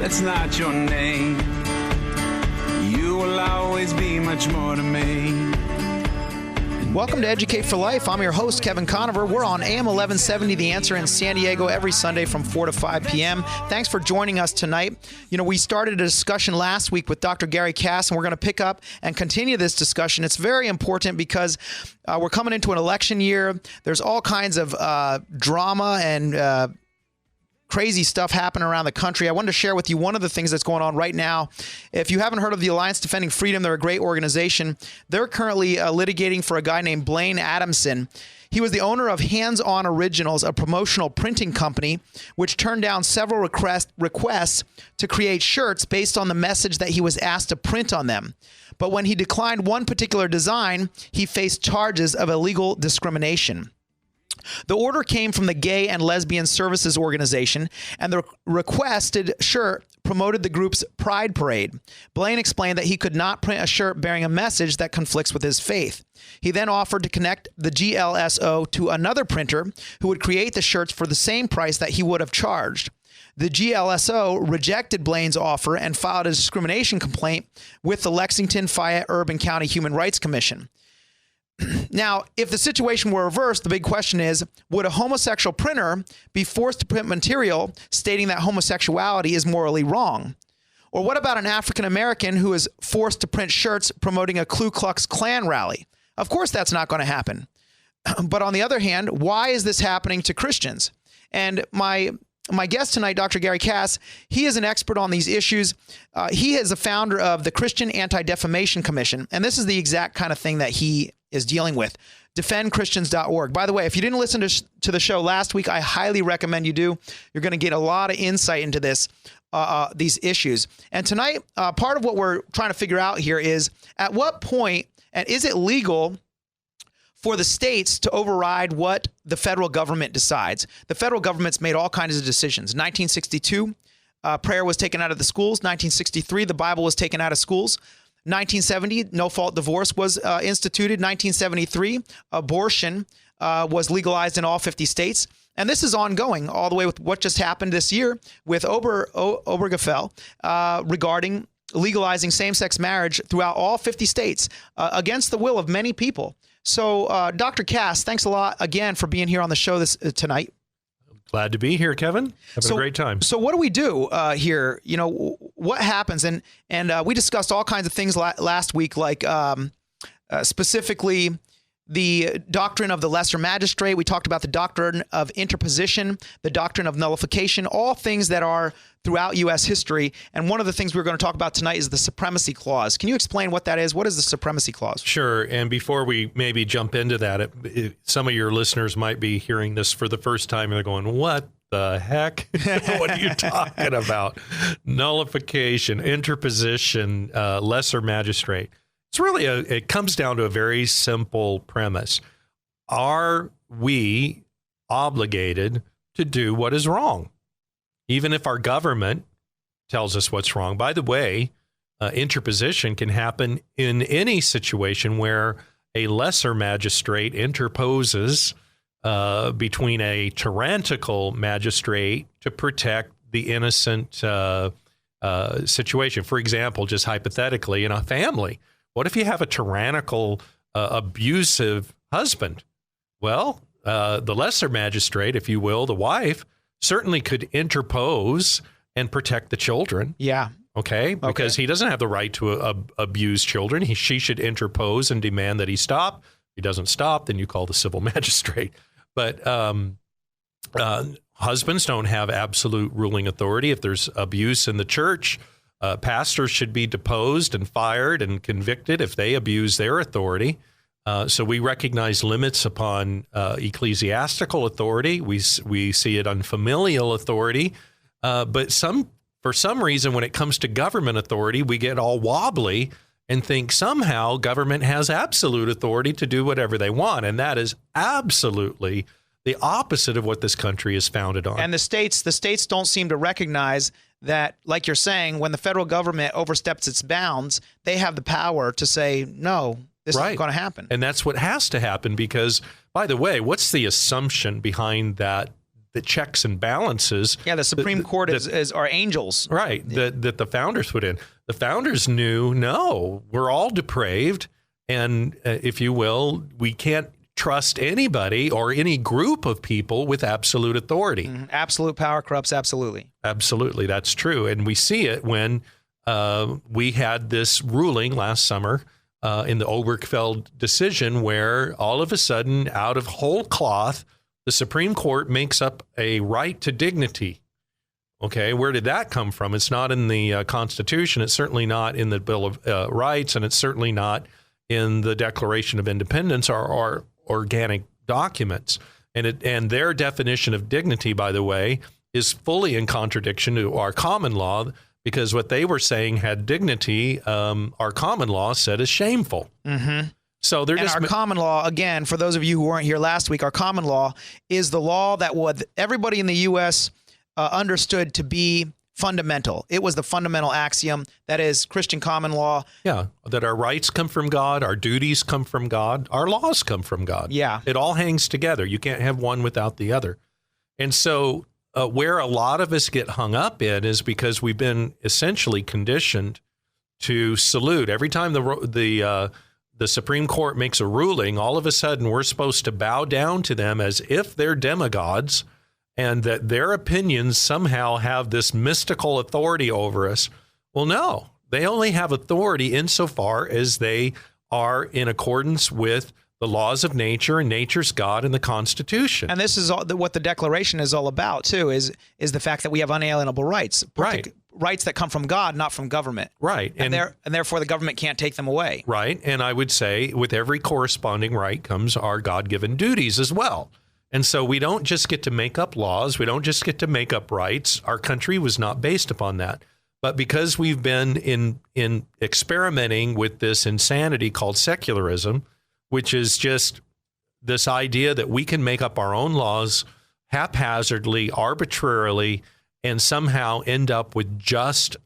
that's not your name. You will always be much more to me. Welcome to Educate for Life. I'm your host, Kevin Conover. We're on AM 1170, The Answer in San Diego every Sunday from 4 to 5 p.m. Thanks for joining us tonight. You know, we started a discussion last week with Dr. Gary Cass, and we're going to pick up and continue this discussion. It's very important because we're coming into an election year. There's all kinds of drama and crazy stuff happening around the country. I wanted to share with you one of the things that's going on right now. If you haven't heard of the Alliance Defending Freedom, they're a great organization. They're currently litigating for a guy named Blaine Adamson. He was the owner of Hands On Originals, a promotional printing company, which turned down several requests to create shirts based on the message that he was asked to print on them. But when he declined one particular design, he faced charges of illegal discrimination. The order came from the Gay and Lesbian Services Organization, and the requested shirt promoted the group's Pride Parade. Blaine explained that he could not print a shirt bearing a message that conflicts with his faith. He then offered to connect the GLSO to another printer who would create the shirts for the same price that he would have charged. The GLSO rejected Blaine's offer and filed a discrimination complaint with the Lexington Fayette Urban County Human Rights Commission. Now, if the situation were reversed, the big question is, would a homosexual printer be forced to print material stating that homosexuality is morally wrong? Or what about an African American who is forced to print shirts promoting a Ku Klux Klan rally? Of course, that's not going to happen. But on the other hand, why is this happening to Christians? And my guest tonight, Dr. Gary Cass, he is an expert on these issues. He is the founder of the Christian Anti-Defamation Commission, and this is the exact kind of thing that he is dealing with. DefendChristians.org. By the way, if you didn't listen to the show last week, I highly recommend you do. You're going to get a lot of insight into these issues. And tonight, part of what we're trying to figure out here is at what point, and is it legal for the states to override what the federal government decides? The federal government's made all kinds of decisions. 1962, prayer was taken out of the schools. 1963, the Bible was taken out of schools. 1970, no-fault divorce was instituted. 1973, abortion was legalized in all 50 states. And this is ongoing all the way with what just happened this year with Obergefell regarding legalizing same-sex marriage throughout all 50 states against the will of many people. So, Dr. Cass, thanks a lot again for being here on the show tonight. Glad to be here, Kevin. Having a great time. So what do we do here? You know, what happens? And we discussed all kinds of things last week, like specifically the doctrine of the lesser magistrate. We talked about the doctrine of interposition, the doctrine of nullification, all things that are throughout U.S. history. And one of the things we're going to talk about tonight is the Supremacy Clause. Can you explain what that is? What is the Supremacy Clause? Sure. And before we maybe jump into that, some of your listeners might be hearing this for the first time and they're going, what the heck? What are you talking about? Nullification, interposition, lesser magistrate. It's really it comes down to a very simple premise. Are we obligated to do what is wrong? Even if our government tells us what's wrong. By the way, interposition can happen in any situation where a lesser magistrate interposes between a tyrannical magistrate to protect the innocent situation. For example, just hypothetically, in a family, what if you have a tyrannical, abusive husband? Well, the lesser magistrate, if you will, the wife, certainly could interpose and protect the children. Yeah. Okay? Because he doesn't have the right to abuse children. She should interpose and demand that he stop. If he doesn't stop, then you call the civil magistrate. But husbands don't have absolute ruling authority. If there's abuse in the church, pastors should be deposed and fired and convicted if they abuse their authority. So we recognize limits upon ecclesiastical authority. We see it on familial authority. But for some reason, when it comes to government authority, we get all wobbly and think somehow government has absolute authority to do whatever they want. And that is absolutely the opposite of what this country is founded on. And the states don't seem to recognize that, like you're saying, when the federal government oversteps its bounds, they have the power to say, no, this isn't going to happen. And that's what has to happen because, by the way, what's the assumption behind that the checks and balances. Yeah, the Supreme Court is our angels. Right, that the founders put in. The founders knew, no, we're all depraved, and if you will, we can't trust anybody or any group of people with absolute authority. Mm-hmm. Absolute power corrupts absolutely. Absolutely, that's true. And we see it when we had this ruling last summer in the Obergefell decision where all of a sudden, out of whole cloth, the Supreme Court makes up a right to dignity. Okay, where did that come from? It's not in the Constitution. It's certainly not in the Bill of Rights, and it's certainly not in the Declaration of Independence or organic documents. And their definition of dignity, by the way, is fully in contradiction to our common law, because what they were saying had dignity, our common law said is shameful. Mm-hmm. So they're our common law, again, for those of you who weren't here last week, our common law is the law that everybody in the U.S. Understood to be fundamental. It was the fundamental axiom that is Christian common law. Yeah, that our rights come from God, our duties come from God, our laws come from God. Yeah. It all hangs together. You can't have one without the other. And so where a lot of us get hung up in is because we've been essentially conditioned to salute. Every time the Supreme Court makes a ruling, all of a sudden we're supposed to bow down to them as if they're demigods, and that their opinions somehow have this mystical authority over us. Well, no, they only have authority insofar as they are in accordance with the laws of nature and nature's God and the Constitution. And this is what the Declaration is all about, too, is the fact that we have unalienable rights. Right. Rights that come from God, not from government. Right. And therefore the government can't take them away. Right. And I would say with every corresponding right comes our God-given duties as well. And so we don't just get to make up laws. We don't just get to make up rights. Our country was not based upon that. But because we've been in experimenting with this insanity called secularism, which is just this idea that we can make up our own laws haphazardly, arbitrarily, and somehow end up with just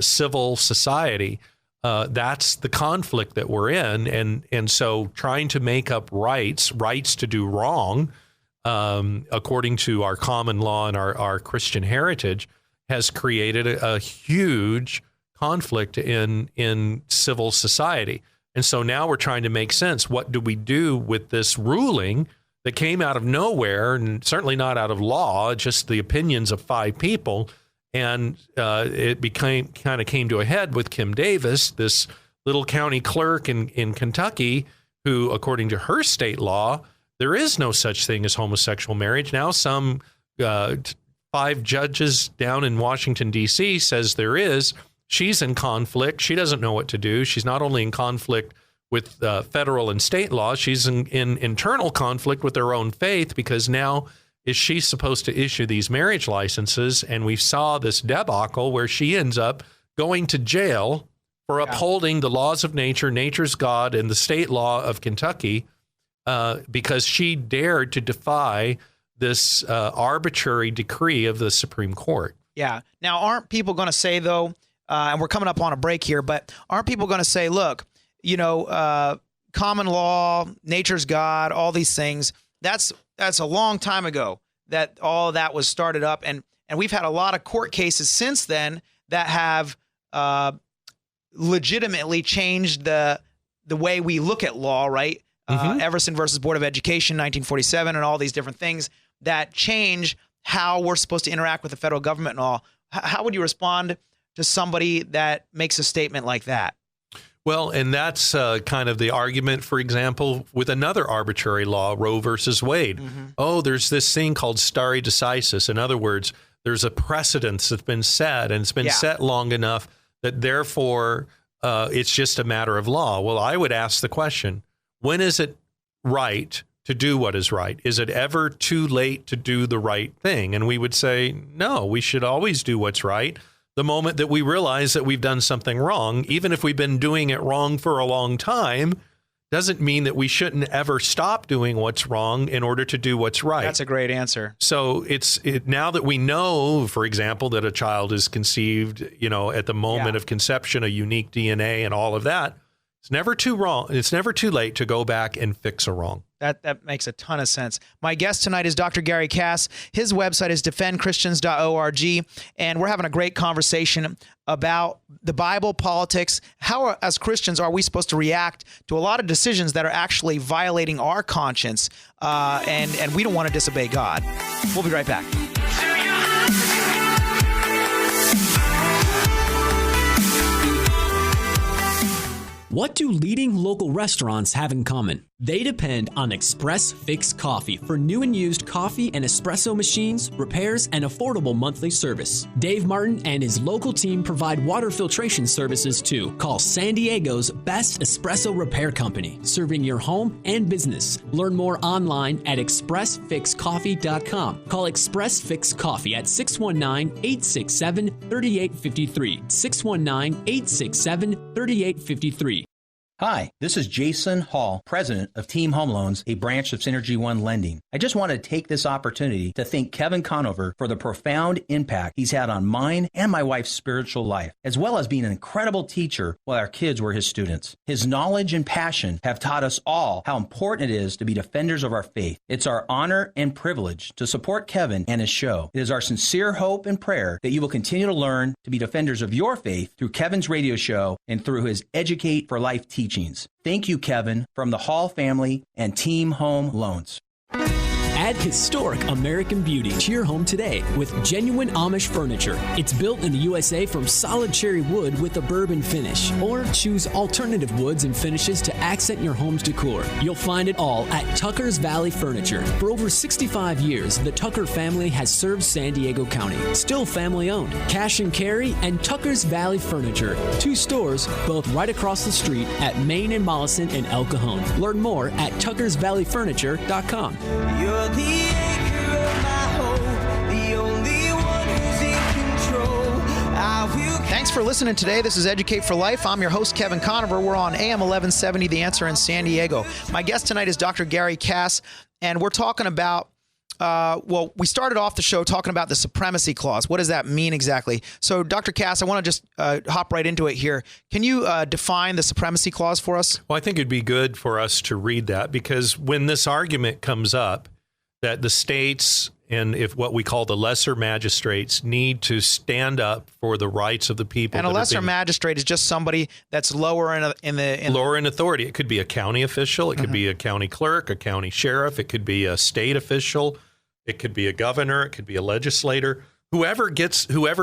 civil society, that's the conflict that we're in. And so trying to make up rights to do wrong, according to our common law and our Christian heritage, has created a huge conflict in civil society. And so now we're trying to make sense. What do we do with this ruling that came out of nowhere, and certainly not out of law, just the opinions of 5 people? And it came to a head with Kim Davis, this little county clerk in Kentucky, who, according to her state law, there is no such thing as homosexual marriage. Now some 5 judges down in Washington, D.C. says there is. She's in conflict. She doesn't know what to do. She's not only in conflict with federal and state law, she's in internal conflict with her own faith, because now is she supposed to issue these marriage licenses? And we saw this debacle where she ends up going to jail for upholding the laws of nature, nature's God, and the state law of Kentucky, because she dared to defy this arbitrary decree of the Supreme Court. Yeah. Now, aren't people going to say, though, and we're coming up on a break here, but aren't people going to say, look, common law, nature's God, all these things, that's a long time ago that all that was started up. And we've had a lot of court cases since then that have legitimately changed the way we look at law, right? Everson versus Board of Education, 1947, and all these different things that change how we're supposed to interact with the federal government and all. How would you respond to somebody that makes a statement like that? Well, and that's kind of the argument, for example, with another arbitrary law, Roe versus Wade. Mm-hmm. Oh, there's this thing called stare decisis. In other words, there's a precedence that's been set, and it's been set long enough that therefore it's just a matter of law. Well, I would ask the question, when is it right to do what is right? Is it ever too late to do the right thing? And we would say, no, we should always do what's right. The moment that we realize that we've done something wrong, even if we've been doing it wrong for a long time, doesn't mean that we shouldn't ever stop doing what's wrong in order to do what's right. That's a great answer. So now that we know, for example, that a child is conceived, at the moment of conception, a unique DNA and all of that, it's never too wrong. It's never too late to go back and fix a wrong. That makes a ton of sense. My guest tonight is Dr. Gary Cass. His website is defendchristians.org, and we're having a great conversation about the Bible, politics. How, as Christians, are we supposed to react to a lot of decisions that are actually violating our conscience, and we don't want to disobey God? We'll be right back. What do leading local restaurants have in common? They depend on Express Fix Coffee for new and used coffee and espresso machines, repairs, and affordable monthly service. Dave Martin and his local team provide water filtration services too. Call San Diego's best espresso repair company, serving your home and business. Learn more online at expressfixcoffee.com. Call Express Fix Coffee at 619-867-3853. 619-867-3853. Hi, this is Jason Hall, president of Team Home Loans, a branch of Synergy One Lending. I just want to take this opportunity to thank Kevin Conover for the profound impact he's had on mine and my wife's spiritual life, as well as being an incredible teacher while our kids were his students. His knowledge and passion have taught us all how important it is to be defenders of our faith. It's our honor and privilege to support Kevin and his show. It is our sincere hope and prayer that you will continue to learn to be defenders of your faith through Kevin's radio show and through his Educate for Life teachings. Thank you, Kevin, from the Hall family and Team Home Loans. Add historic American beauty to your home today with genuine Amish furniture. It's built in the USA from solid cherry wood with a bourbon finish. Or choose alternative woods and finishes to accent your home's decor. You'll find it all at Tucker's Valley Furniture. For over 65 years, the Tucker family has served San Diego County. Still family owned. Cash and Carry and Tucker's Valley Furniture. 2 stores, both right across the street at Main and Mollison in El Cajon. Learn more at tuckersvalleyfurniture.com. You're the anchor of my hope, the only one who's in control. Thanks for listening today. This is Educate for Life. I'm your host, Kevin Conover. We're on AM 1170, The Answer in San Diego. My guest tonight is Dr. Gary Cass, and we're talking about we started off the show talking about the Supremacy Clause. What does that mean exactly? So, Dr. Cass, I want to just hop right into it here. Can you define the Supremacy Clause for us? Well, I think it'd be good for us to read that, because when this argument comes up that the states and if what we call the lesser magistrates need to stand up for the rights of the people. And a lesser magistrate is just somebody that's lower lower in authority. It could be a county official. It could be a county clerk, a county sheriff. It could be a state official. It could be a governor. It could be a legislator. Whoever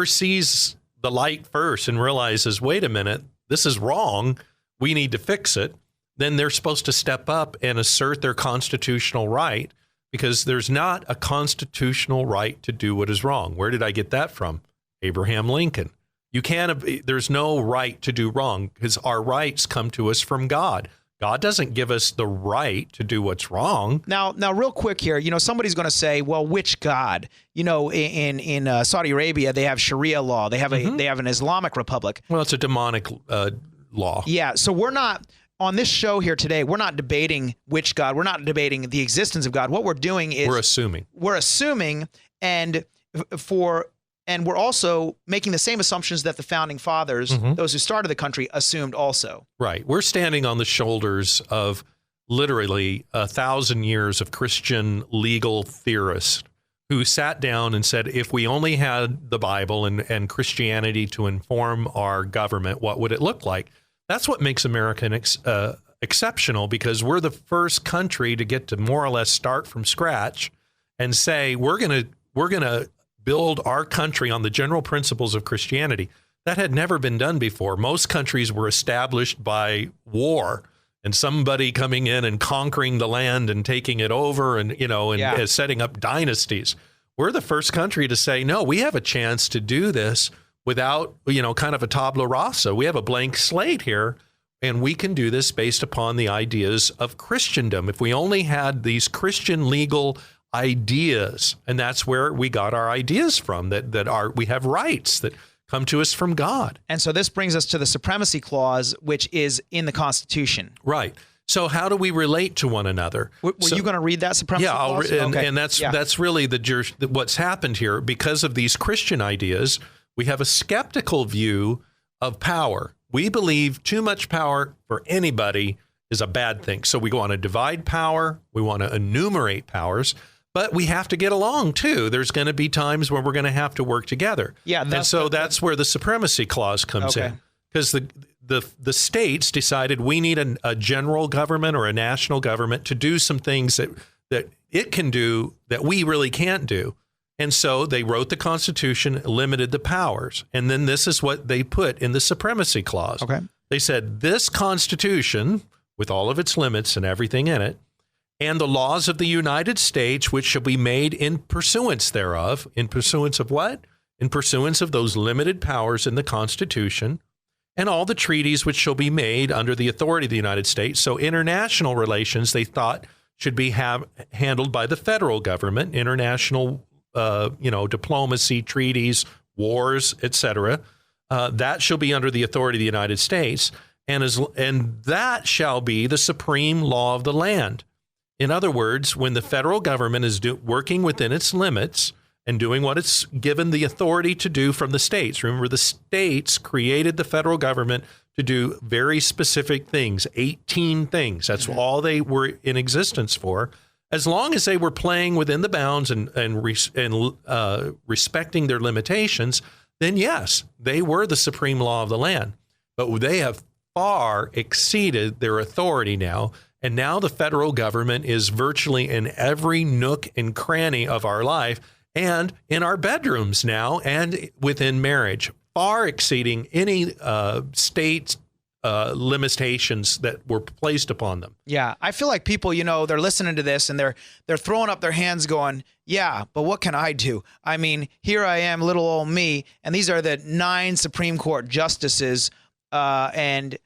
sees the light first and realizes, wait a minute, this is wrong, we need to fix it, then they're supposed to step up and assert their constitutional right, because there's not a constitutional right to do what is wrong. Where did I get that from? Abraham Lincoln. There's no right to do wrong, because our rights come to us from God. God doesn't give us the right to do what's wrong. Now, real quick here, somebody's going to say, well, which God? In Saudi Arabia, they have Sharia law. They have they have an Islamic republic. Well, it's a demonic law. Yeah. So we're not on this show here today. We're not debating which God. We're not debating the existence of God. What we're doing is we're assuming, and we're also making the same assumptions that the founding fathers, those who started the country, assumed also. Right. We're standing on the shoulders of literally 1,000 years of Christian legal theorists who sat down and said, if we only had the Bible and Christianity to inform our government, what would it look like? That's what makes America exceptional, because we're the first country to get to more or less start from scratch and say, we're going to build our country on the general principles of Christianity. That had never been done before. Most countries were established by war and somebody coming in and conquering the land and taking it over and setting up dynasties. We're the first country to say, no, we have a chance to do this without, kind of a tabula rasa. We have a blank slate here, and we can do this based upon the ideas of Christendom. If we only had these Christian legal ideas, and that's where we got our ideas from, we have rights that come to us from God. And so this brings us to the Supremacy Clause, which is in the Constitution. Right. So how do we relate to one another? Were you going to read that Supremacy Clause? And that's really what's happened here. Because of these Christian ideas, we have a skeptical view of power. We believe too much power for anybody is a bad thing. So we want to divide power. We want to enumerate powers. But we have to get along, too. There's going to be times where we're going to have to work together. Yeah, and so that's where the Supremacy Clause comes in. Because the states decided we need a general government or a national government to do some things that it can do that we really can't do. And so they wrote the Constitution, limited the powers. And then this is what they put in the Supremacy Clause. Okay. They said this Constitution, with all of its limits and everything in it, and the laws of the United States, which shall be made in pursuance thereof. In pursuance of what? In pursuance of those limited powers in the Constitution, and all the treaties which shall be made under the authority of the United States. So international relations, they thought, should be handled by the federal government. International, diplomacy, treaties, wars, etc. That shall be under the authority of the United States, and that shall be the supreme law of the land. In other words, when the federal government is working within its limits and doing what it's given the authority to do from the states. Remember, the states created the federal government to do very specific things, 18 things. That's all they were in existence for. As long as they were playing within the bounds and respecting their limitations, then yes, they were the supreme law of the land. But they have far exceeded their authority now. And now the federal government is virtually in every nook and cranny of our life and in our bedrooms now and within marriage, far exceeding any state limitations that were placed upon them. Yeah, I feel like people, they're listening to this and they're throwing up their hands going, yeah, but what can I do? I mean, here I am, little old me, and these are the 9 Supreme Court justices, and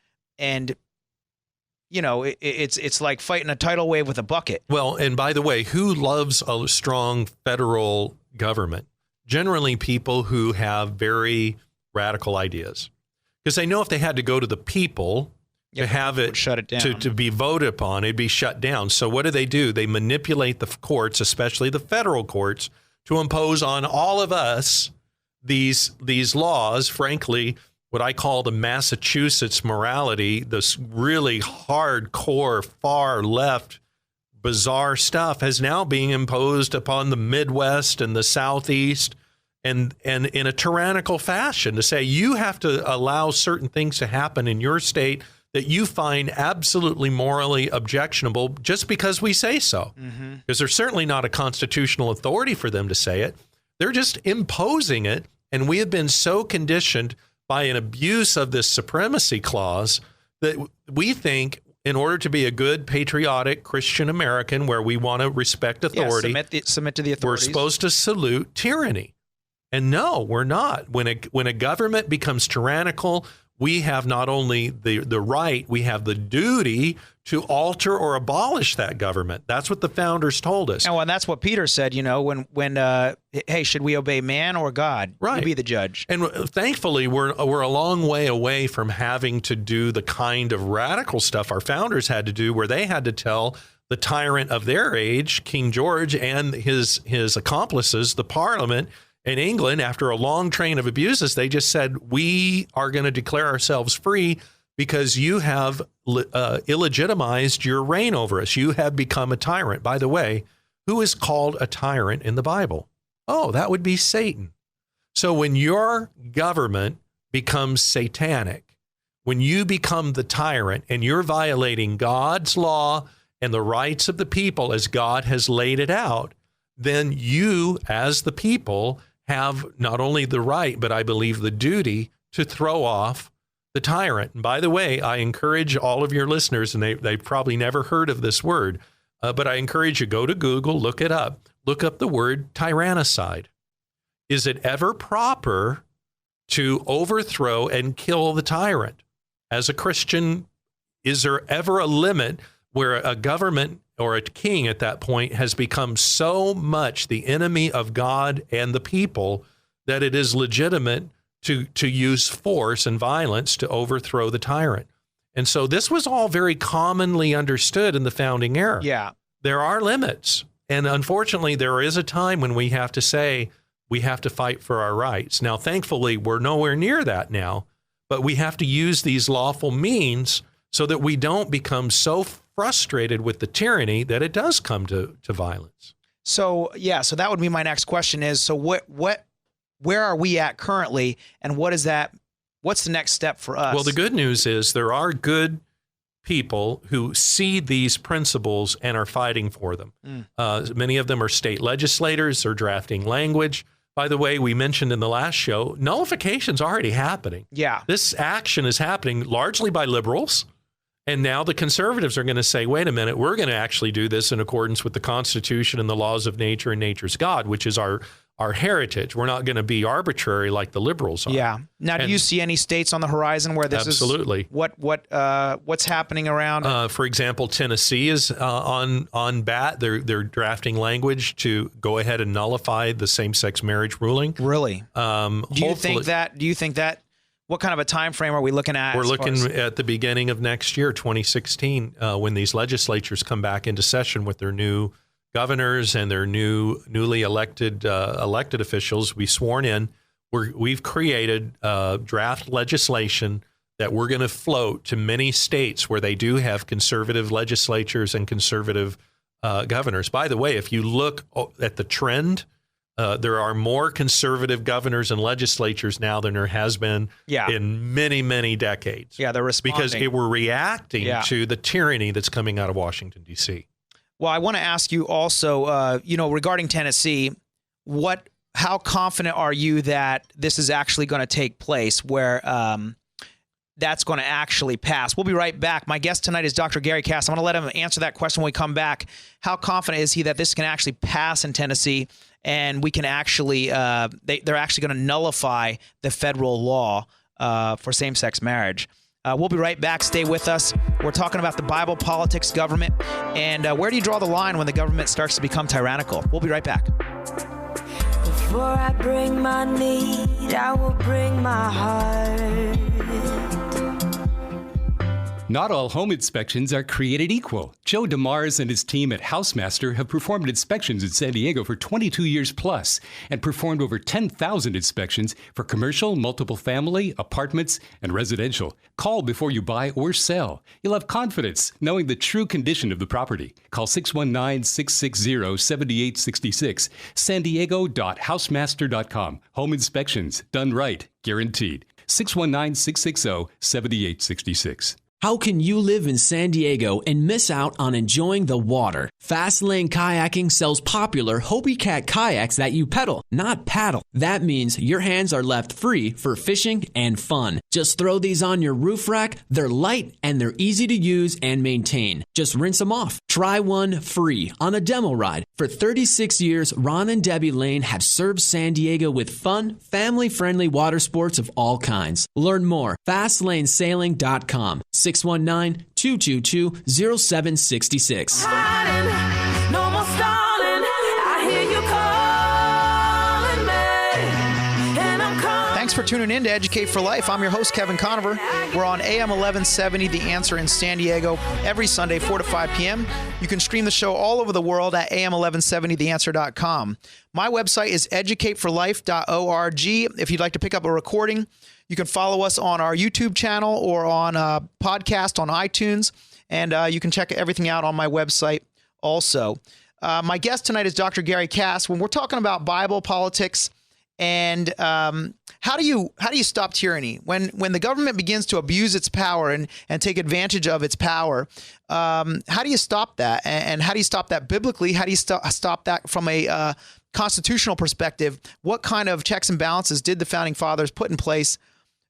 it's like fighting a tidal wave with a bucket. Well, and by the way, who loves a strong federal government? Generally people who have very radical ideas. Because they know if they had to go to the people to have it, shut it down. To be voted upon, it'd be shut down. So what do? They manipulate the courts, especially the federal courts, to impose on all of us these laws. Frankly, what I call the Massachusetts morality, this really hardcore, far left, bizarre stuff has now being imposed upon the Midwest and the Southeast and in a tyrannical fashion to say you have to allow certain things to happen in your state that you find absolutely morally objectionable just because we say so. Because there's certainly not a constitutional authority for them to say it. They're just imposing it. And we have been so conditioned by an abuse of this Supremacy Clause that we think in order to be a good, patriotic Christian American where we want to respect authority, submit to the authorities, we're supposed to salute tyranny. And no, we're not. When a government becomes tyrannical, we have not only the right, we have the duty to alter or abolish that government. That's what the founders told us. And that's what Peter said, when hey, should we obey man or God? Right. You be the judge. And thankfully, we're a long way away from having to do the kind of radical stuff our founders had to do, where they had to tell the tyrant of their age, King George, and his accomplices, the Parliament in England, after a long train of abuses, they just said, we are going to declare ourselves free because you have illegitimized your reign over us. You have become a tyrant. By the way, who is called a tyrant in the Bible? Oh, that would be Satan. So when your government becomes satanic, when you become the tyrant and you're violating God's law and the rights of the people as God has laid it out, then you, as the people, have not only the right, but I believe the duty to throw off the tyrant. And by the way, I encourage all of your listeners, and they've probably never heard of this word, but I encourage you, go to Google, look it up. Look up the word tyrannicide. Is it ever proper to overthrow and kill the tyrant? As a Christian, is there ever a limit where a government or a king at that point has become so much the enemy of God and the people that it is legitimate to use force and violence to overthrow the tyrant? And so this was all very commonly understood in the founding era. Yeah. There are limits. And unfortunately, there is a time when we have to say we have to fight for our rights. Now, thankfully, we're nowhere near that now, but we have to use these lawful means so that we don't become so frustrated with the tyranny that it does come to violence. So that would be my next question is, so where are we at currently, and what's the next step for us? Well, the good news is there are good people who see these principles and are fighting for them. Many of them are state legislators or drafting language. By the way, we mentioned in the last show, nullification's already happening. Yeah. This action is happening largely by liberals. And now the conservatives are going to say, wait a minute, we're going to actually do this in accordance with the Constitution and the laws of nature and nature's God, which is our heritage. We're not going to be arbitrary like the liberals are. Yeah. Now, do you see any states on the horizon where this absolutely. is what's happening around? For example, Tennessee is on bat. They're drafting language to go ahead and nullify the same-sex marriage ruling. Really? Do you think that? What kind of a time frame are we looking at? We're looking at the beginning of next year, 2016, when these legislatures come back into session with their new governors and their newly elected officials. We sworn in. We've created draft legislation that we're going to float to many states where they do have conservative legislatures and conservative governors. By the way, if you look at the trend, there are more conservative governors and legislatures now than there has been in many, many decades. Yeah, they're responding. Because we're reacting to the tyranny that's coming out of Washington, D.C. Well, I want to ask you also, regarding Tennessee, how confident are you that this is actually going to take place, where that's going to actually pass? We'll be right back. My guest tonight is Dr. Gary Cass. I'm going to let him answer that question when we come back. How confident is he that this can actually pass in Tennessee, and we can actually they're actually going to nullify the federal law for same-sex marriage? We'll be right back. Stay with us. We're talking about the Bible, politics, government, and where do you draw the line when the government starts to become tyrannical? We'll be right back. Before I bring my need, I will bring my heart. Not all home inspections are created equal. Joe DeMars and his team at Housemaster have performed inspections in San Diego for 22 years plus and performed over 10,000 inspections for commercial, multiple family, apartments, and residential. Call before you buy or sell. You'll have confidence knowing the true condition of the property. Call 619-660-7866, sandiego.housemaster.com. Home inspections, done right, guaranteed. 619-660-7866. How can you live in San Diego and miss out on enjoying the water? Fast Lane Kayaking sells popular Hobie Cat kayaks that you pedal, not paddle. That means your hands are left free for fishing and fun. Just throw these on your roof rack. They're light and they're easy to use and maintain. Just rinse them off. Try one free on a demo ride. For 36 years, Ron and Debbie Lane have served San Diego with fun, family-friendly water sports of all kinds. Learn more. FastLaneSailing.com. 619-222-0766. No more stalling. I hear you calling me, and I'm calling. Thanks for tuning in to Educate for Life. I'm your host, Kevin Conover. We're on AM 1170, The Answer in San Diego, every Sunday, 4 to 5 p.m. You can stream the show all over the world at am1170theanswer.com. My website is educateforlife.org. If you'd like to pick up a recording, you can follow us on our YouTube channel or on a podcast on iTunes, and you can check everything out on my website also. My guest tonight is Dr. Gary Cass. When we're talking about Bible, politics, and how do you stop tyranny? When the government begins to abuse its power and take advantage of its power, how do you stop that? And how do you stop that biblically? How do you stop that from a constitutional perspective? What kind of checks and balances did the Founding Fathers put in place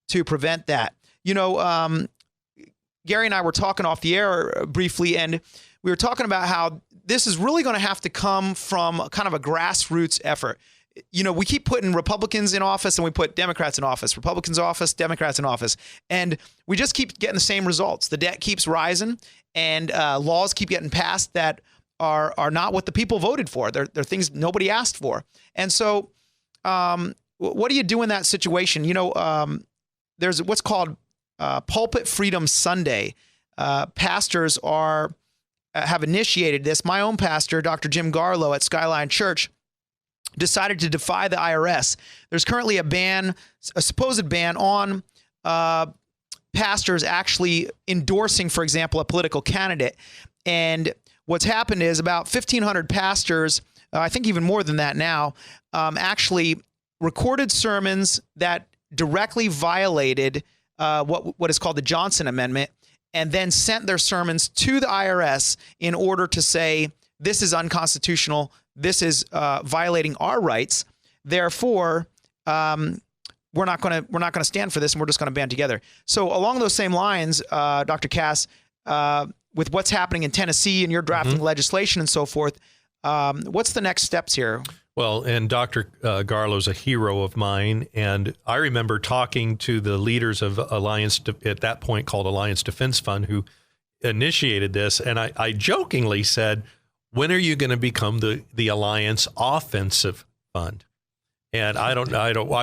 to prevent that? Gary and I were talking off the air briefly, and we were talking about how this is really going to have to come from kind of a grassroots effort. We keep putting Republicans in office and we put Democrats in office, Republicans in office, Democrats in office, and we just keep getting the same results. The debt keeps rising, and laws keep getting passed that are not what the people voted for. They're things nobody asked for. And so what do you do in that situation? There's what's called Pulpit Freedom Sunday. Pastors have initiated this. My own pastor, Dr. Jim Garlow at Skyline Church, decided to defy the IRS. There's currently a supposed ban on pastors actually endorsing, for example, a political candidate. And what's happened is about 1,500 pastors, I think even more than that now, actually recorded sermons that directly violated what is called the Johnson Amendment, and then sent their sermons to the IRS in order to say, this is unconstitutional, this is violating our rights. Therefore, we're not going to stand for this, and we're just going to band together. So along those same lines, Dr. Cass, with what's happening in Tennessee and you're drafting legislation and so forth, what's the next steps here? Well, and Dr. Garlow's a hero of mine, and I remember talking to the leaders of Alliance, at that point called Alliance Defense Fund, who initiated this, and I jokingly said, when are you going to become the Alliance Offensive Fund? And I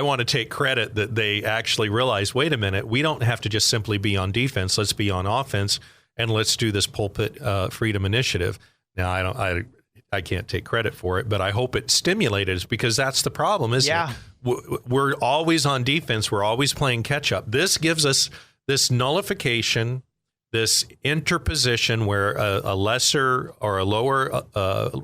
want to take credit that they actually realized, wait a minute, we don't have to just simply be on defense. Let's be on offense, and let's do this pulpit freedom initiative. Now, I can't take credit for it, but I hope it stimulated us, because that's the problem, isn't it? We're always on defense. We're always playing catch up. This gives us this nullification, this interposition where a lesser or a lower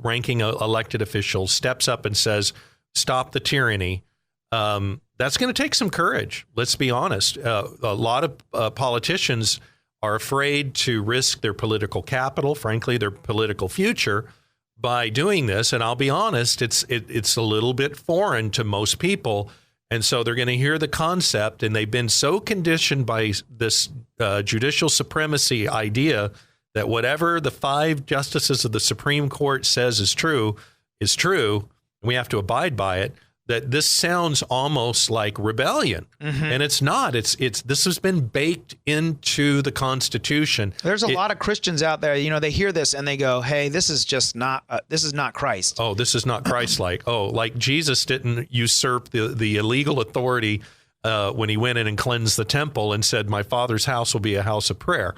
ranking elected official steps up and says, stop the tyranny. That's going to take some courage. Let's be honest. A lot of politicians are afraid to risk their political capital, frankly, their political future, by doing this. And I'll be honest, it's a little bit foreign to most people. And so they're going to hear the concept, and they've been so conditioned by this judicial supremacy idea that whatever the 5 justices of the Supreme Court says is true, and we have to abide by it, that this sounds almost like rebellion. And it's not. This has been baked into the Constitution. There's a lot of Christians out there, they hear this and they go, hey, this is just not, this is not Christ. Oh, this is not Christ-like. Oh, like Jesus didn't usurp the illegal authority when he went in and cleansed the temple and said, my Father's house will be a house of prayer.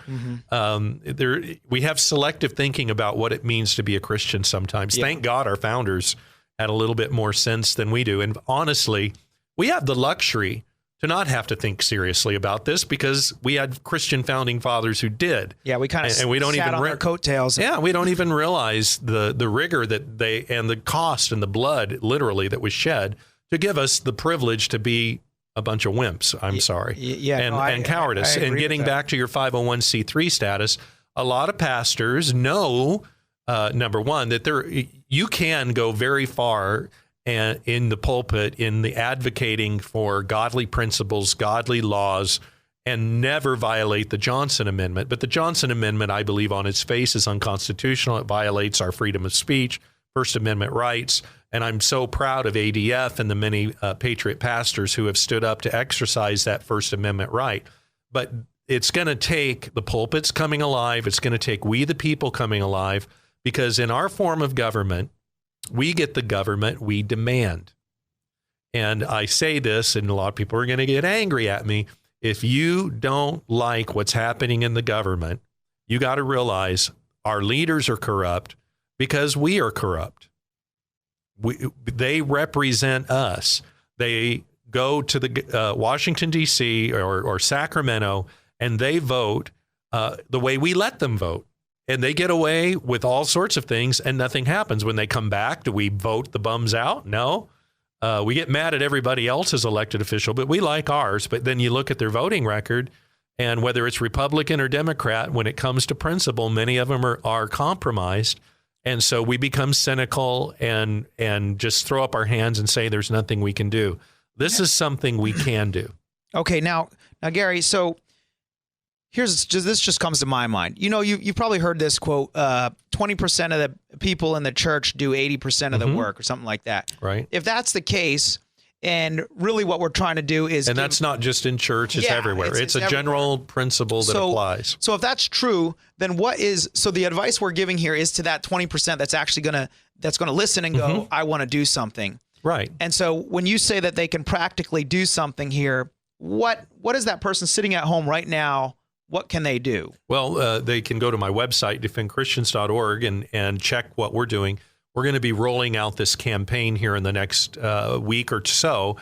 We have selective thinking about what it means to be a Christian sometimes. Thank God our founders had a little bit more sense than we do. And honestly, we have the luxury to not have to think seriously about this, because we had Christian founding fathers who did. Yeah, we kind of and we don't sat even on their coattails. Yeah, we don't even realize the rigor that they, and the cost and the blood, literally, that was shed to give us the privilege to be a bunch of wimps. I'm sorry. And cowardice. And getting back to your 501c3 status, a lot of pastors know, number one, that you can go very far and in the pulpit in the advocating for godly principles, godly laws, and never violate the Johnson Amendment. But the Johnson Amendment, I believe, on its face is unconstitutional. It violates our freedom of speech, First Amendment rights. And I'm so proud of ADF and the many patriot pastors who have stood up to exercise that First Amendment right. But it's going to take the pulpits coming alive. It's going to take we the people coming alive. Because in our form of government, we get the government we demand. And I say this, and a lot of people are going to get angry at me. If you don't like what's happening in the government, you got to realize our leaders are corrupt because we are corrupt. They represent us. They go to the Washington, D.C. or Sacramento, and they vote the way we let them vote. And they get away with all sorts of things, and nothing happens. When they come back, do we vote the bums out? No. We get mad at everybody else's elected official, but we like ours. But then you look at their voting record, and whether it's Republican or Democrat, when it comes to principle, many of them are compromised. And so we become cynical and just throw up our hands and say there's nothing we can do. This is something we can do. Okay, now Gary, so this just comes to my mind. You've probably heard this quote, 20% of the people in the church do 80% of the work or something like that. Right. If that's the case, and really what we're trying to do is... And that's not just in church, it's everywhere. It's a general principle that applies. So if that's true, then so the advice we're giving here is to that 20% that's actually going to listen and go, I want to do something. Right. And so when you say that they can practically do something here, what is that person sitting at home right now? What can they do? Well, they can go to my website, defendchristians.org, and check what we're doing. We're going to be rolling out this campaign here in the next week or so,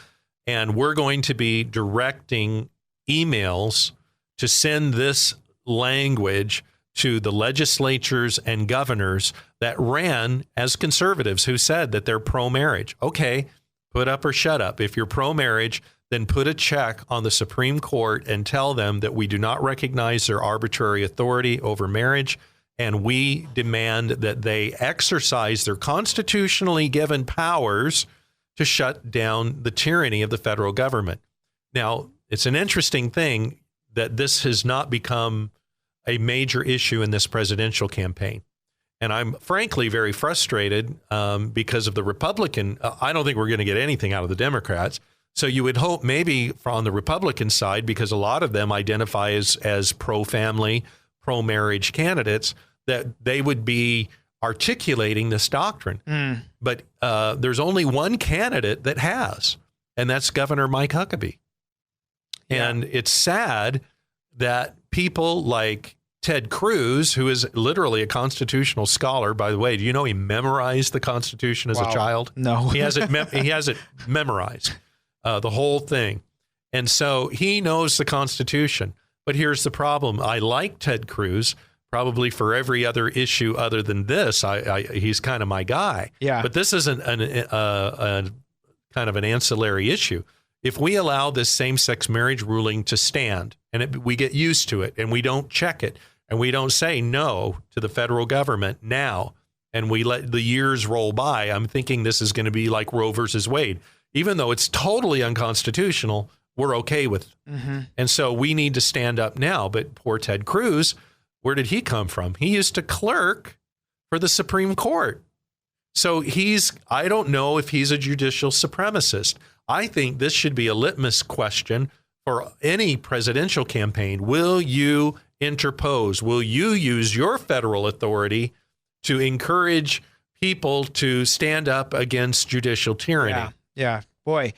and we're going to be directing emails to send this language to the legislatures and governors that ran as conservatives who said that they're pro-marriage. Okay, put up or shut up. If you're pro-marriage, then put a check on the Supreme Court and tell them that we do not recognize their arbitrary authority over marriage, and we demand that they exercise their constitutionally given powers to shut down the tyranny of the federal government. Now, it's an interesting thing that this has not become a major issue in this presidential campaign. And I'm frankly very frustrated because of the Republican. I don't think we're going to get anything out of the Democrats. So you would hope maybe on the Republican side, because a lot of them identify as pro-family, pro-marriage candidates, that they would be articulating this doctrine. But there's only one candidate that has, and that's Governor Mike Huckabee. Yeah. And it's sad that people like Ted Cruz, who is literally a constitutional scholar, by the way, do you know he memorized the Constitution as a child? No. He has it memorized, the whole thing. And so he knows the Constitution. But here's the problem. I like Ted Cruz probably for every other issue other than this. He's kind of my guy. Yeah. But this isn't a kind of an ancillary issue. If we allow this same-sex marriage ruling to stand and we get used to it and we don't check it and we don't say no to the federal government now and we let the years roll by, I'm thinking this is going to be like Roe versus Wade. Even though it's totally unconstitutional, we're okay with it. Mm-hmm. And so we need to stand up now. But poor Ted Cruz, where did he come from? He used to clerk for the Supreme Court. So I don't know if he's a judicial supremacist. I think this should be a litmus question for any presidential campaign. Will you interpose? Will you use your federal authority to encourage people to stand up against judicial tyranny? Yeah. Boy.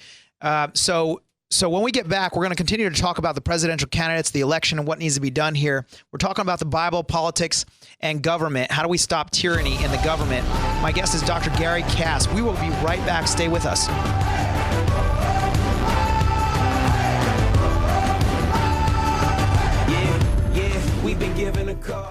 So when we get back, we're going to continue to talk about the presidential candidates, the election, and what needs to be done here. We're talking about the Bible, politics, and government. How do we stop tyranny in the government? My guest is Dr. Gary Cass. We will be right back. Stay with us.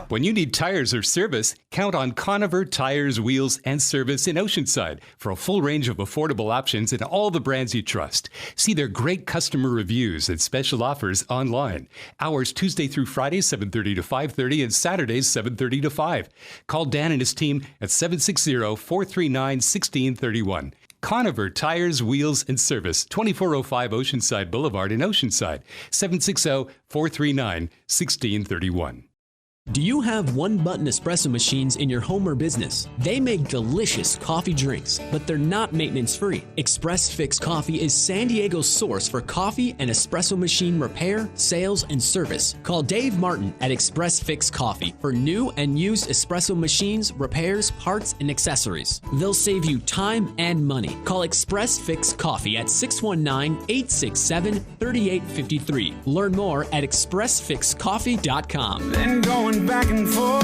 When you need tires or service, count on Conover Tires, Wheels, and Service in Oceanside for a full range of affordable options and all the brands you trust. See their great customer reviews and special offers online. Hours Tuesday through Friday, 7:30 to 5:30, and Saturdays, 7:30 to 5. Call Dan and his team at 760-439-1631. Conover Tires, Wheels, and Service, 2405 Oceanside Boulevard in Oceanside, 760-439-1631. Do you have one-button espresso machines in your home or business? They make delicious coffee drinks, but they're not maintenance-free. Express Fix Coffee is San Diego's source for coffee and espresso machine repair, sales, and service. Call Dave Martin at Express Fix Coffee for new and used espresso machines, repairs, parts, and accessories. They'll save you time and money. Call Express Fix Coffee at 619-867-3853. Learn more at expressfixcoffee.com. Then going back and forth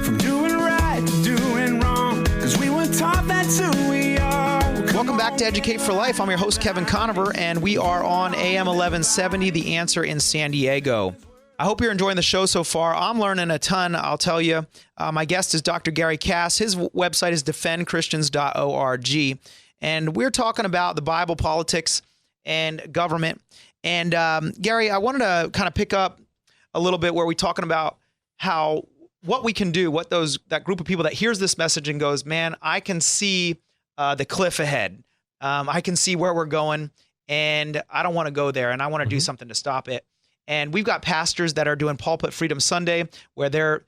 from doing right to doing wrong, because we were taught that's who we are. Welcome back to Educate for Life. I'm your host, Kevin Conover, and we are on AM 1170, The Answer in San Diego. I hope you're enjoying the show so far. I'm learning a ton, I'll tell you. My guest is Dr. Gary Cass. His website is defendchristians.org, and we're talking about the Bible, politics, and government. And Gary, I wanted to kind of pick up a little bit where we're talking about what we can do, that group of people that hears this message and goes, man, I can see the cliff ahead. I can see where we're going, and I don't want to go there, and I want to do something to stop it. And we've got pastors that are doing Pulpit Freedom Sunday, where they're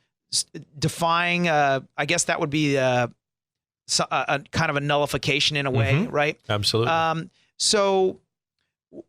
defying, I guess that would be a kind of a nullification in a way, right? Absolutely. So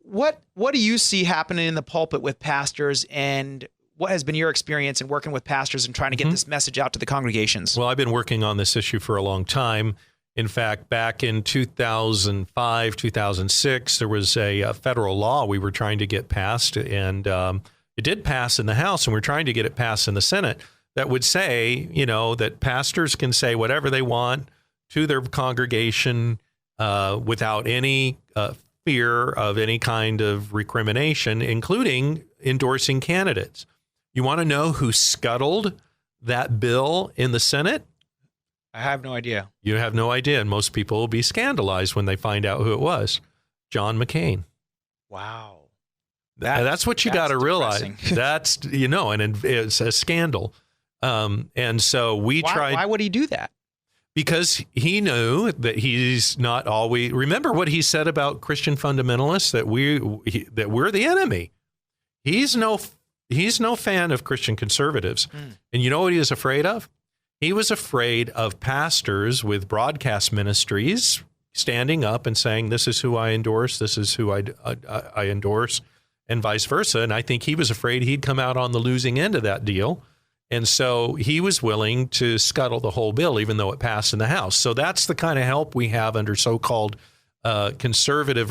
what do you see happening in the pulpit with pastors, and what has been your experience in working with pastors and trying to get this message out to the congregations? Well, I've been working on this issue for a long time. In fact, back in 2005, 2006, there was a federal law we were trying to get passed, and it did pass in the House, and we're trying to get it passed in the Senate, that would say, that pastors can say whatever they want to their congregation without any fear of any kind of recrimination, including endorsing candidates. You want to know who scuttled that bill in the Senate? I have no idea. You have no idea. And most people will be scandalized when they find out who it was. John McCain. Wow. That's what you got to realize. That's, and it's a scandal. And so we tried. Why would he do that? Because he knew that he's not always. Remember what he said about Christian fundamentalists, that we're the enemy. He's no fan of Christian conservatives. And you know what he was afraid of? He was afraid of pastors with broadcast ministries standing up and saying, "This is who I endorse. This is who I endorse," and vice versa. And I think he was afraid he'd come out on the losing end of that deal. And so he was willing to scuttle the whole bill, even though it passed in the House. So that's the kind of help we have under so-called conservative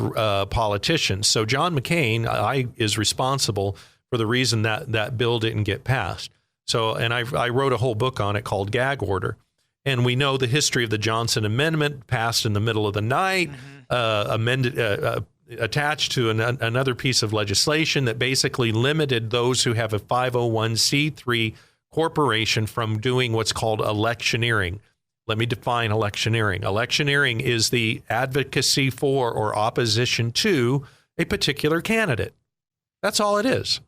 politicians. So John McCain is responsible for the reason that bill didn't get passed. So, and I wrote a whole book on it called Gag Order. And we know the history of the Johnson Amendment, passed in the middle of the night, attached to another piece of legislation that basically limited those who have a 501c3 corporation from doing what's called electioneering. Let me define electioneering. Electioneering is the advocacy for or opposition to a particular candidate. That's all it is.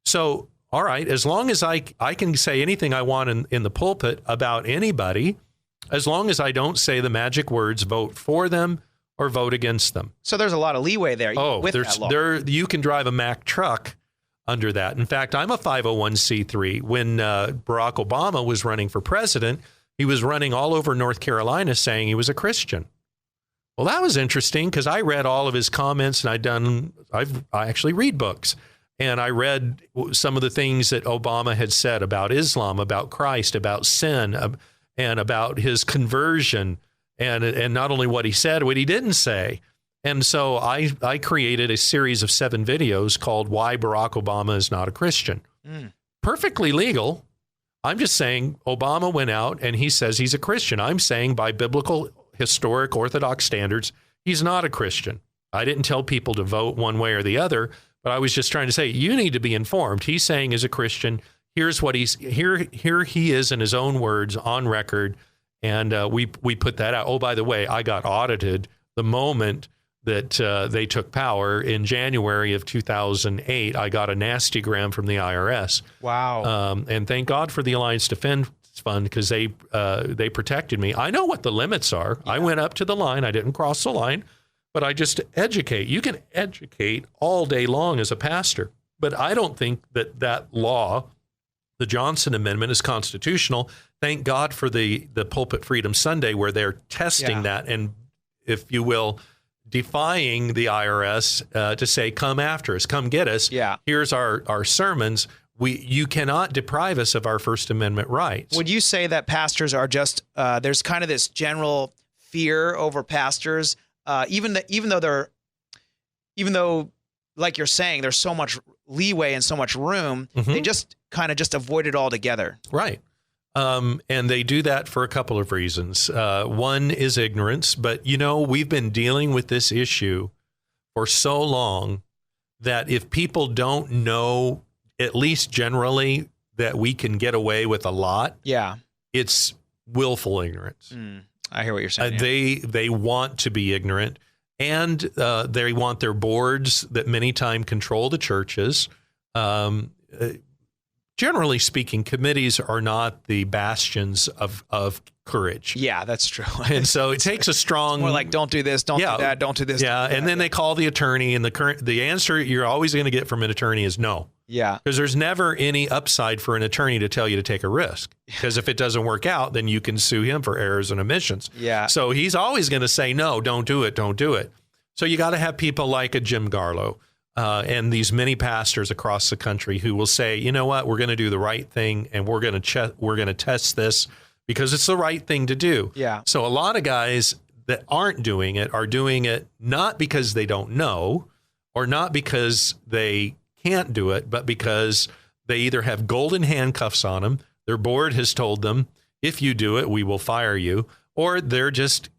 So, all right, as long as I can say anything I want in the pulpit about anybody, as long as I don't say the magic words, vote for them or vote against them. So there's a lot of leeway there with that law. You can drive a Mack truck under that. In fact, I'm a 501c3. When Barack Obama was running for president, he was running all over North Carolina saying he was a Christian. Well, that was interesting because I read all of his comments, and I actually read books. And I read some of the things that Obama had said about Islam, about Christ, about sin, and about his conversion, and not only what he said, what he didn't say. And so I created a series of 7 videos called Why Barack Obama is Not a Christian. Perfectly legal. I'm just saying Obama went out and he says he's a Christian. I'm saying by biblical, historic, Orthodox standards, he's not a Christian. I didn't tell people to vote one way or the other, but I was just trying to say, you need to be informed. He's saying as a Christian, here's what here he is in his own words on record. And we put that out. Oh, by the way, I got audited the moment that they took power in January of 2008. I got a nastygram from the IRS. Wow. And thank God for the Alliance Defense Fund, because they protected me. I know what the limits are. Yeah. I went up to the line. I didn't cross the line, but I just educate. You can educate all day long as a pastor, but I don't think that law, the Johnson Amendment, is constitutional. Thank God for the Pulpit Freedom Sunday, where they're testing that and, if you will, defying the IRS to say, come after us, come get us. Yeah. Here's our sermons. You cannot deprive us of our First Amendment rights. Would you say that pastors are just there's kind of this general fear over pastors, even though like you're saying, there's so much leeway and so much room, they just kind of just avoid it altogether. Right. And they do that for a couple of reasons. One is ignorance, but we've been dealing with this issue for so long that if people don't know, at least generally, that we can get away with a lot, it's willful ignorance. I hear what you're saying. They want to be ignorant, and they want their boards that many times control the churches. Generally speaking, committees are not the bastions of courage. Yeah, that's true. And so it takes a strong... It's more like, don't do this, don't do that, don't do this. Yeah, and then they call the attorney, and the answer you're always going to get from an attorney is no. Yeah. Because there's never any upside for an attorney to tell you to take a risk. Because if it doesn't work out, then you can sue him for errors and omissions. Yeah. So he's always going to say, no, don't do it, don't do it. So you got to have people like a Jim Garlow. And these many pastors across the country who will say, you know what, we're going to do the right thing, and we're going to test this because it's the right thing to do. Yeah. So a lot of guys that aren't doing it are doing it not because they don't know, or not because they can't do it, but because they either have golden handcuffs on them, their board has told them, if you do it, we will fire you, or they're just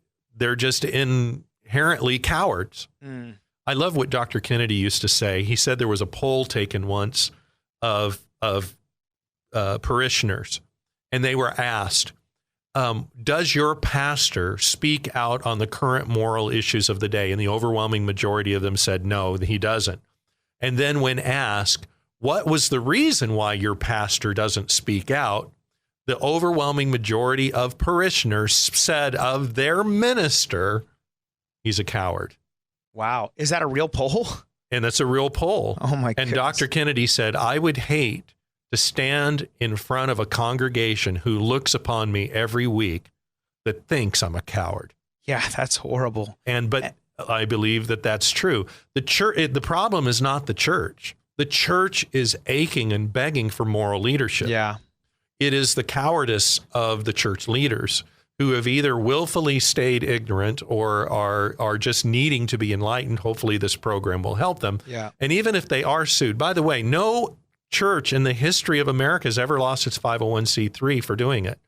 inherently cowards. I love what Dr. Kennedy used to say. He said there was a poll taken once of parishioners, and they were asked, does your pastor speak out on the current moral issues of the day? And the overwhelming majority of them said no, he doesn't. And then when asked, what was the reason why your pastor doesn't speak out? The overwhelming majority of parishioners said of their minister, he's a coward. Wow. Is that a real poll? And that's a real poll. Oh, my goodness. And Dr. Kennedy said, I would hate to stand in front of a congregation who looks upon me every week that thinks I'm a coward. Yeah, that's horrible. But I believe that that's true. The church, the problem is not the church. The church is aching and begging for moral leadership. Yeah. It is the cowardice of the church leaders who have either willfully stayed ignorant or are just needing to be enlightened. Hopefully this program will help them. Yeah. And even if they are sued, by the way, no church in the history of America has ever lost its 501c3 for doing it.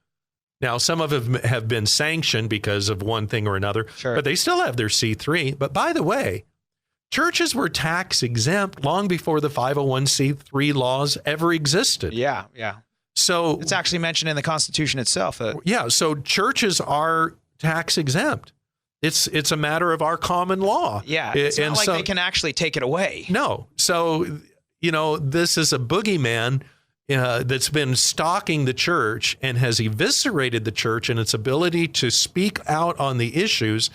Now, some of them have been sanctioned because of one thing or another, sure, but they still have their C3. But by the way, churches were tax exempt long before the 501c3 laws ever existed. Yeah, yeah. So it's actually mentioned in the Constitution itself. Yeah, so churches are tax exempt. It's a matter of our common law. Yeah, it's not like they can actually take it away. No. So, this is a boogeyman that's been stalking the church and has eviscerated the church and its ability to speak out on the issues.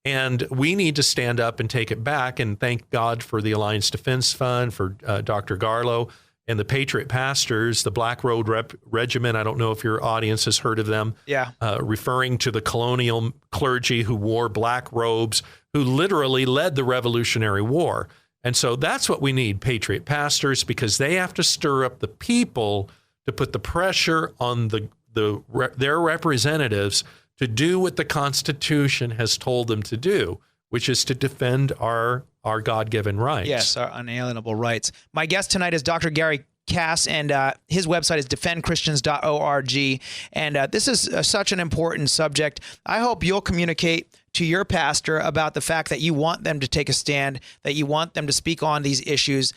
And we need to stand up and take it back. And thank God for the Alliance Defense Fund, for Dr. Garlow and the Patriot Pastors, the Black Road Regiment. I don't know if your audience has heard of them. Yeah. Referring to the colonial clergy who wore black robes, who literally led the Revolutionary War. And so that's what we need, Patriot Pastors, because they have to stir up the people to put the pressure on their representatives to do what the Constitution has told them to do, which is to defend our God-given rights. Yes, our unalienable rights. My guest tonight is Dr. Gary Cass, and his website is defendchristians.org. And this is such an important subject. I hope you'll communicate to your pastor about the fact that you want them to take a stand, that you want them to speak on these issues.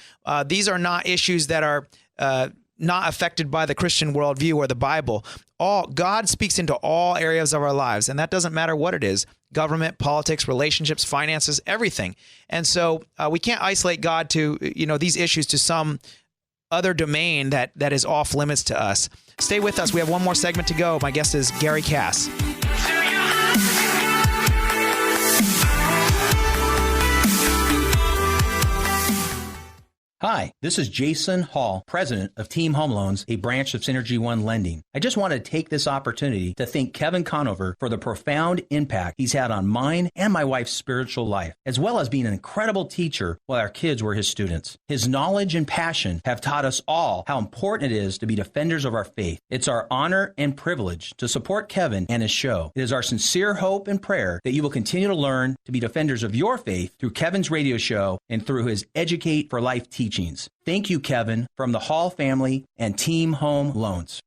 These are not issues that are not affected by the Christian worldview or the Bible. God speaks into all areas of our lives, and that doesn't matter what it is: government, politics, relationships, finances, everything. And so we can't isolate God to these issues to some other domain that is off limits to us. Stay with us. We have one more segment to go. My guest is Gary Cass. Hi, this is Jason Hall, president of Team Home Loans, a branch of Synergy One Lending. I just want to take this opportunity to thank Kevin Conover for the profound impact he's had on mine and my wife's spiritual life, as well as being an incredible teacher while our kids were his students. His knowledge and passion have taught us all how important it is to be defenders of our faith. It's our honor and privilege to support Kevin and his show. It is our sincere hope and prayer that you will continue to learn to be defenders of your faith through Kevin's radio show and through his Educate for Life teachings. Thank you, Kevin, from the Hall family and Team Home Loans.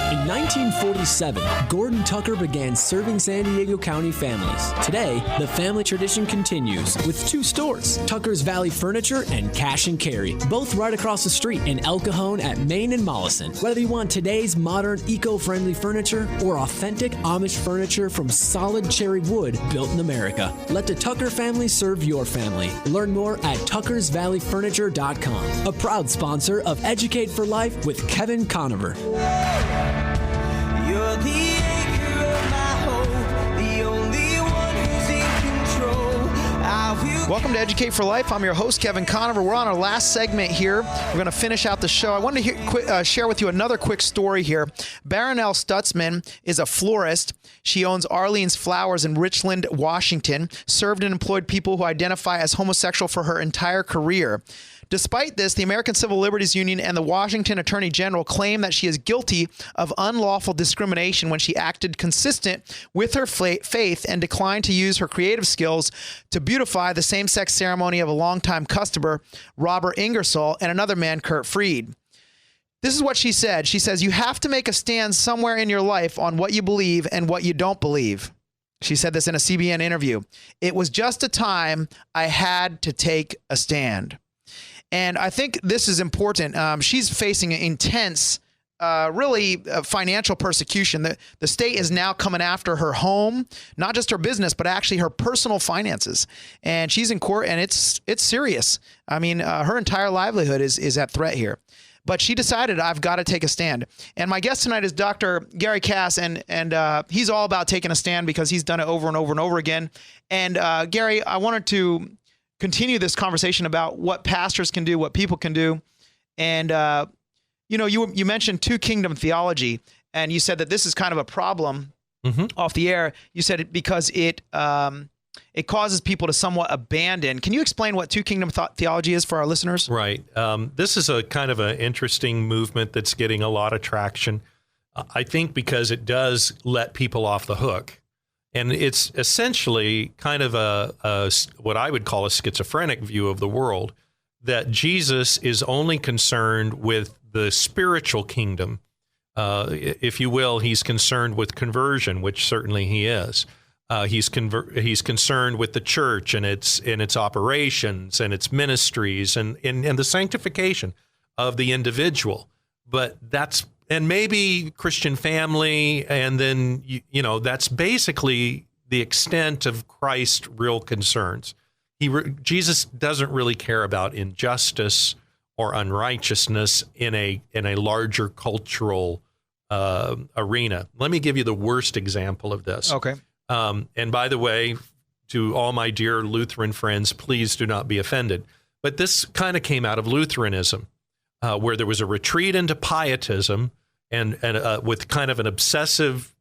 In 1947, Gordon Tucker began serving San Diego County families. Today, the family tradition continues with 2 stores, Tucker's Valley Furniture and Cash and Carry, both right across the street in El Cajon at Main and Mollison. Whether you want today's modern, eco-friendly furniture or authentic Amish furniture from solid cherry wood built in America, let the Tucker family serve your family. Learn more at tuckersvalleyfurniture.com, a proud sponsor of Educate for Life with Kevin Conover. You're the anchor of my hope, the only one who's in control. Welcome to Educate for Life. I'm your host, Kevin Conover. We're on our last segment here. We're going to finish out the show. I wanted to share with you another quick story here. Baronelle Stutzman is a florist. She owns Arlene's Flowers in Richland, Washington, served and employed people who identify as homosexual for her entire career. Despite this, the American Civil Liberties Union and the Washington Attorney General claim that she is guilty of unlawful discrimination when she acted consistent with her faith and declined to use her creative skills to beautify the same-sex ceremony of a longtime customer, Robert Ingersoll, and another man, Kurt Fried. This is what she said. She says, "You have to make a stand somewhere in your life on what you believe and what you don't believe." She said this in a CBN interview. It was just a time I had to take a stand. And I think this is important. She's facing intense, financial persecution. The state is now coming after her home, not just her business, but actually her personal finances. And she's in court, and it's serious. I mean, her entire livelihood is at threat here. But she decided, I've got to take a stand. And my guest tonight is Dr. Gary Cass, and he's all about taking a stand because he's done it over and over and over again. And Gary, I wanted to continue this conversation about what pastors can do, what people can do. And, you mentioned two kingdom theology, and you said that this is kind of a problem off the air. You said it because it causes people to somewhat abandon. Can you explain what two kingdom theology is for our listeners? Right. This is a kind of an interesting movement that's getting a lot of traction. I think because it does let people off the hook. And it's essentially kind of a what I would call a schizophrenic view of the world, that Jesus is only concerned with the spiritual kingdom. If you will, he's concerned with conversion, which certainly he is. He's concerned with the church and its operations and its ministries and the sanctification of the individual. But and maybe Christian family, and then that's basically the extent of Christ's real concerns. Jesus doesn't really care about injustice or unrighteousness in a larger cultural arena. Let me give you the worst example of this. Okay. And by the way, to all my dear Lutheran friends, please do not be offended. But this kind of came out of Lutheranism, where there was a retreat into pietism and with kind of an obsessive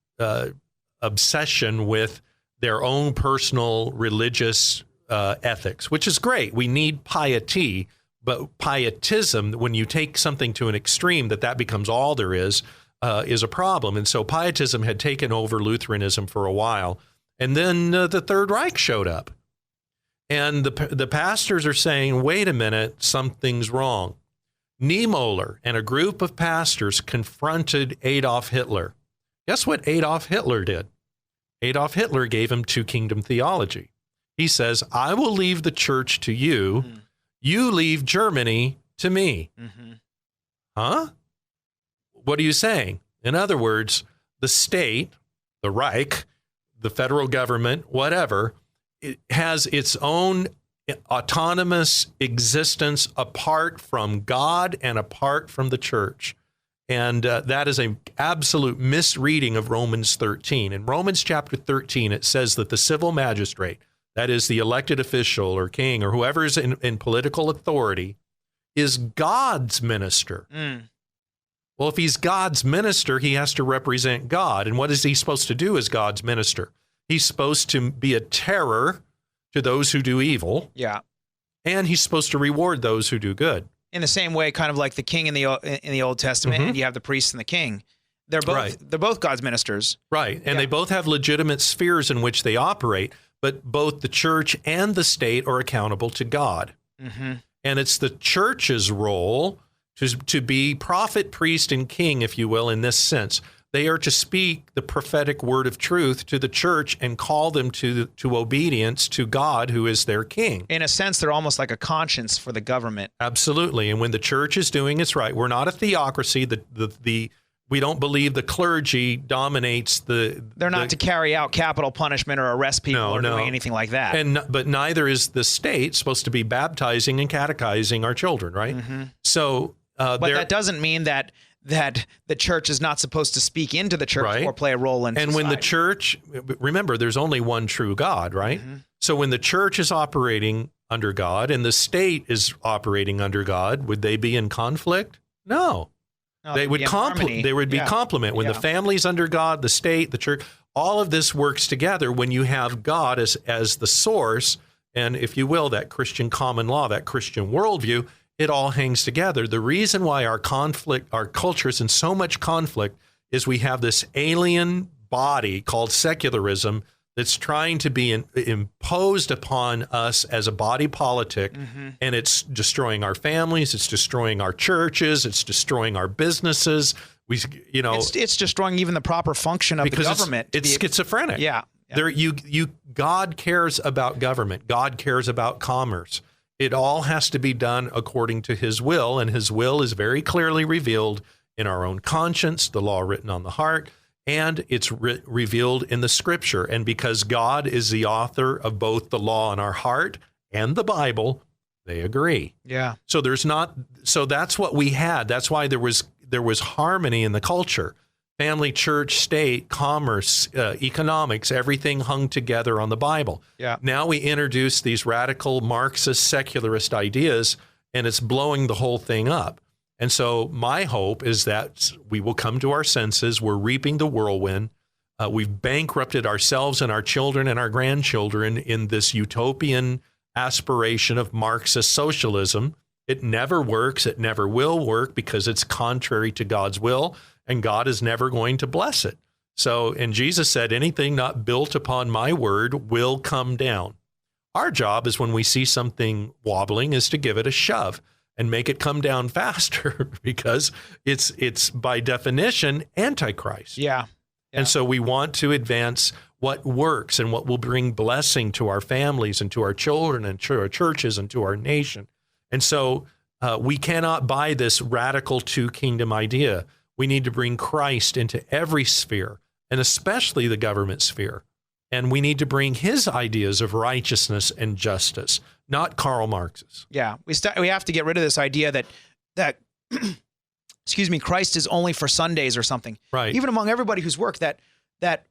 obsession with their own personal religious ethics, which is great. We need piety, but pietism, when you take something to an extreme, that becomes all there is a problem. And so pietism had taken over Lutheranism for a while. And then the Third Reich showed up. And the pastors are saying, wait a minute, something's wrong. Niemöller and a group of pastors confronted Adolf Hitler. Guess what Adolf Hitler did? Adolf Hitler gave him two kingdom theology. He says, I will leave the church to you. You leave Germany to me. Huh? What are you saying? In other words, the state, the Reich, the federal government, whatever, it has its own autonomous existence apart from God and apart from the church. And that is an absolute misreading of Romans 13. In Romans chapter 13, it says that the civil magistrate, that is the elected official or king or whoever is in political authority, is God's minister. Well, if he's God's minister, he has to represent God. And what is he supposed to do as God's minister? He's supposed to be a terror to those who do evil. Yeah. And he's supposed to reward those who do good. In the same way, kind of like the king in the Old Testament, and you have the priest and the king. They're both God's ministers. Right. And they both have legitimate spheres in which they operate, but both the church and the state are accountable to God. And it's the church's role to be prophet, priest, and king, if you will, in this sense. They are to speak the prophetic word of truth to the church and call them to obedience to God, who is their king. In a sense, they're almost like a conscience for the government. Absolutely. And when the church is doing its right, we're not a theocracy. We don't believe the clergy dominates They're not to carry out capital punishment or arrest people doing anything like that. But neither is the state supposed to be baptizing and catechizing our children, right? So, but that doesn't mean that the church is not supposed to speak into the church or play a role in society. And when the church, remember, there's only one true God, right? So when the church is operating under God and the state is operating under God, would they be in conflict? No. They would be complement. When the family's under God, the state, the church, all of this works together when you have God as the source, and if you will, that Christian common law, that Christian worldview, it all hangs together. The reason why our culture is in so much conflict is we have this alien body called secularism that's trying to be imposed upon us as a body politic, and it's destroying our families, it's destroying our churches, it's destroying our businesses. It's destroying even the proper function of the government. It's schizophrenic. Yeah. God cares about government. God cares about commerce. It all has to be done according to his will, and his will is very clearly revealed in our own conscience, the law written on the heart, and it's revealed in the scripture. And because God is the author of both the law in our heart and the Bible, they agree. Yeah. So that's what we had. That's why there was harmony in the culture. Family, church, state, commerce, economics, everything hung together on the Bible. Yeah. Now we introduce these radical Marxist secularist ideas, and it's blowing the whole thing up. And so my hope is that we will come to our senses. We're reaping the whirlwind. We've bankrupted ourselves and our children and our grandchildren in this utopian aspiration of Marxist socialism. It never works. It never will work because it's contrary to God's will, and God is never going to bless it. So, and Jesus said, anything not built upon my word will come down. Our job is when we see something wobbling is to give it a shove and make it come down faster because it's by definition antichrist. Yeah. And so we want to advance what works and what will bring blessing to our families and to our children and to our churches and to our nation. And so we cannot buy this radical two-kingdom idea. We need to bring Christ into every sphere, and especially the government sphere. And we need to bring his ideas of righteousness and justice, not Karl Marx's. Yeah. We have to get rid of this idea that excuse me, Christ is only for Sundays or something. Right. Even among everybody who's work, that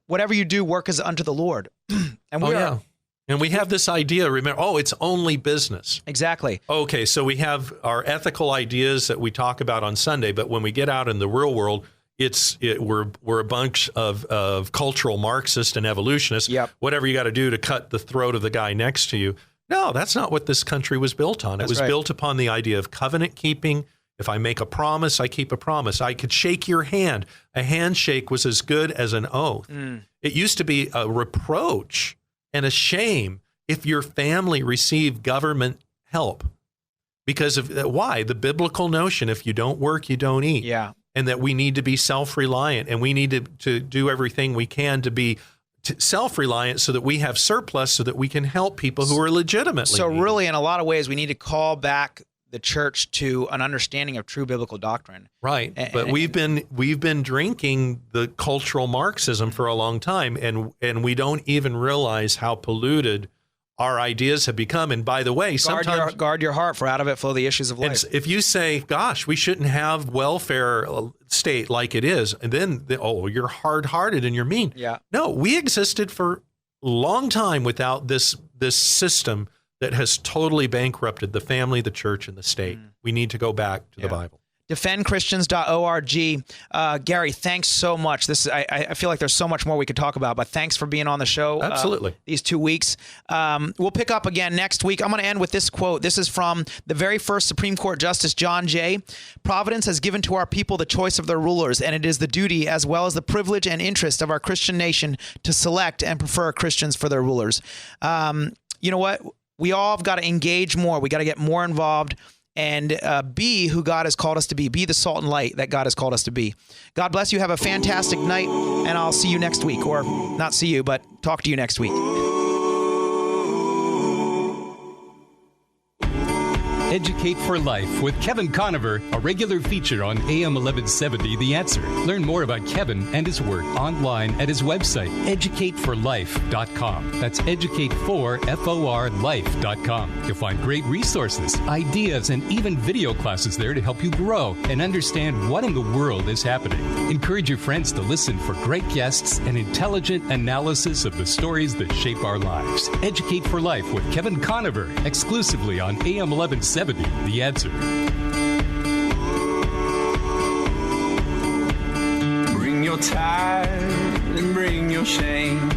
whatever you do, work is unto the Lord. And we are. And we have this idea, remember, it's only business. Exactly. Okay, so we have our ethical ideas that we talk about on Sunday, but when we get out in the real world, we're a bunch of cultural Marxists and evolutionists. Yep. Whatever you got to do to cut the throat of the guy next to you. No, that's not what this country was built on. It was built upon the idea of covenant keeping. If I make a promise, I keep a promise. I could shake your hand. A handshake was as good as an oath. It used to be a reproach and a shame if your family received government help because of why? The biblical notion, if you don't work, you don't eat. Yeah. And that we need to be self-reliant, and we need to do everything we can to be self-reliant so that we have surplus so that we can help people who are legitimately So needy. really, in a lot of ways, we need to call back the church to an understanding of true biblical doctrine. Right. But we've been drinking the cultural Marxism for a long time, and we don't even realize how polluted our ideas have become. And by the way, sometimes guard your heart, for out of it flow the issues of life. if you say, gosh, we shouldn't have welfare state like it is, and then you're hard-hearted and you're mean. Yeah. No, we existed for a long time without this system that has totally bankrupted the family, the church, and the state. We need to go back to the Bible. defendchristians.org. Gary, thanks so much. I feel like there's so much more we could talk about, but thanks for being on the show. Absolutely. These 2 weeks. We'll pick up again next week. I'm going to end with this quote. This is from the very first Supreme Court Justice John Jay. Providence has given to our people the choice of their rulers, and it is the duty as well as the privilege and interest of our Christian nation to select and prefer Christians for their rulers. You know what? We all have got to engage more. We got to get more involved and be who God has called us to be. Be the salt and light that God has called us to be. God bless you. Have a fantastic night, and I'll see you next week. Or not see you, but talk to you next week. Educate for Life with Kevin Conover, a regular feature on AM 1170 The Answer. Learn more about Kevin and his work online at his website, educateforlife.com. That's educateforlife.com. You'll find great resources, ideas, and even video classes there to help you grow and understand what in the world is happening. Encourage your friends to listen for great guests and intelligent analysis of the stories that shape our lives. Educate for Life with Kevin Conover, exclusively on AM 1170 The Answer. Bring your tithe and bring your shame.